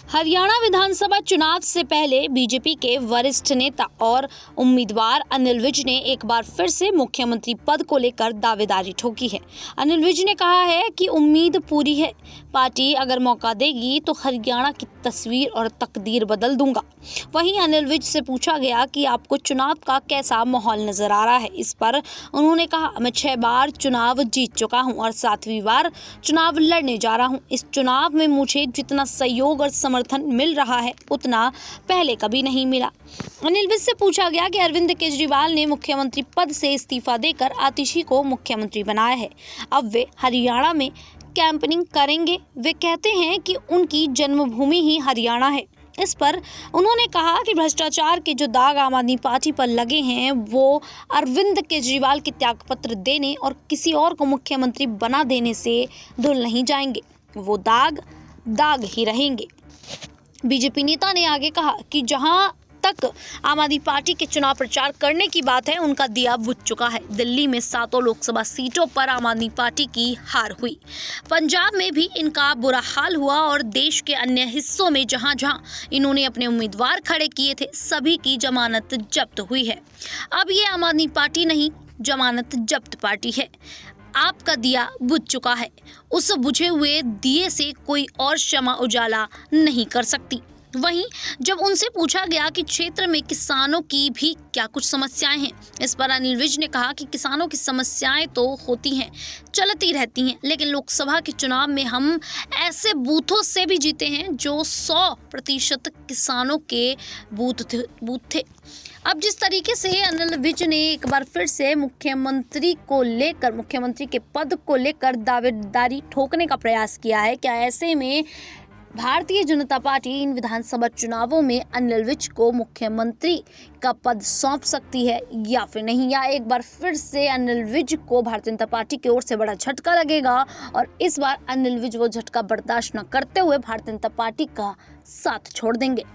हरियाणा विधानसभा चुनाव से पहले बीजेपी के वरिष्ठ नेता और उम्मीदवार अनिल विज ने एक बार फिर से मुख्यमंत्री पद को लेकर दावेदारी ठोकी है। अनिल विज ने कहा है कि उम्मीद पूरी है, पार्टी अगर मौका देगी तो हरियाणा की तस्वीर और तकदीर बदल दूंगा। वहीं अनिल विज से पूछा गया कि आपको चुनाव का कैसा माहौल नजर आ रहा है। इस पर उन्होंने कहा, मैं 6 बार चुनाव जीत चुका हूं और 7वीं बार चुनाव लड़ने जा रहा हूं। इस चुनाव में मुझे जितना सहयोग और समर्थन मिल रहा है उतना पहले कभी नहीं मिला। अनिल विज से पूछा गया कि अरविंद केजरीवाल ने मुख्यमंत्री पद से इस्तीफा देकर आतिशी को मुख्यमंत्री बनाया है, अब वे हरियाणा में कैंपेनिंग करेंगे। वे कहते हैं कि उनकी जन्मभूमि ही हरियाणा है। इस पर उन्होंने कहा कि भ्रष्टाचार के जो दाग आम आदमी पार्टी पर लगे हैं वो अरविंद केजरीवाल के त्यागपत्र देने और किसी और को मुख्यमंत्री बना देने से धुल नहीं जाएंगे, वो दाग ही रहेंगे। बीजेपी नेता ने आगे कहा कि जहां तक आम आदमी पार्टी के चुनाव प्रचार करने की बात है, उनका दिया बुझ चुका है। दिल्ली में 7 लोकसभा सीटों पर आम आदमी पार्टी की हार हुई, पंजाब में भी इनका बुरा हाल हुआ और देश के अन्य हिस्सों में जहां जहां इन्होंने अपने उम्मीदवार खड़े किए थे, सभी की जमानत जब्त हुई है। अब ये आम आदमी पार्टी नहीं, जमानत जब्त पार्टी है। आपका दिया बुझ चुका है, उस बुझे हुए दिए से कोई और शमा उजाला नहीं कर सकती। वहीं जब उनसे पूछा गया कि क्षेत्र में किसानों की भी क्या कुछ समस्याएं हैं, इस पर अनिल विज ने कहा कि किसानों की समस्याएं तो होती हैं, चलती रहती हैं, लेकिन लोकसभा के चुनाव में हम ऐसे बूथों से भी जीते हैं जो 100% किसानों के बूथ थे। अब जिस तरीके से अनिल विज ने एक बार फिर से मुख्यमंत्री के पद को लेकर दावेदारी ठोकने का प्रयास किया है, क्या ऐसे में भारतीय जनता पार्टी इन विधानसभा चुनावों में अनिल विज को मुख्यमंत्री का पद सौंप सकती है या फिर नहीं, या एक बार फिर से अनिल विज को भारतीय जनता पार्टी की ओर से बड़ा झटका लगेगा और इस बार अनिल विज वो झटका बर्दाश्त न करते हुए भारतीय जनता पार्टी का साथ छोड़ देंगे।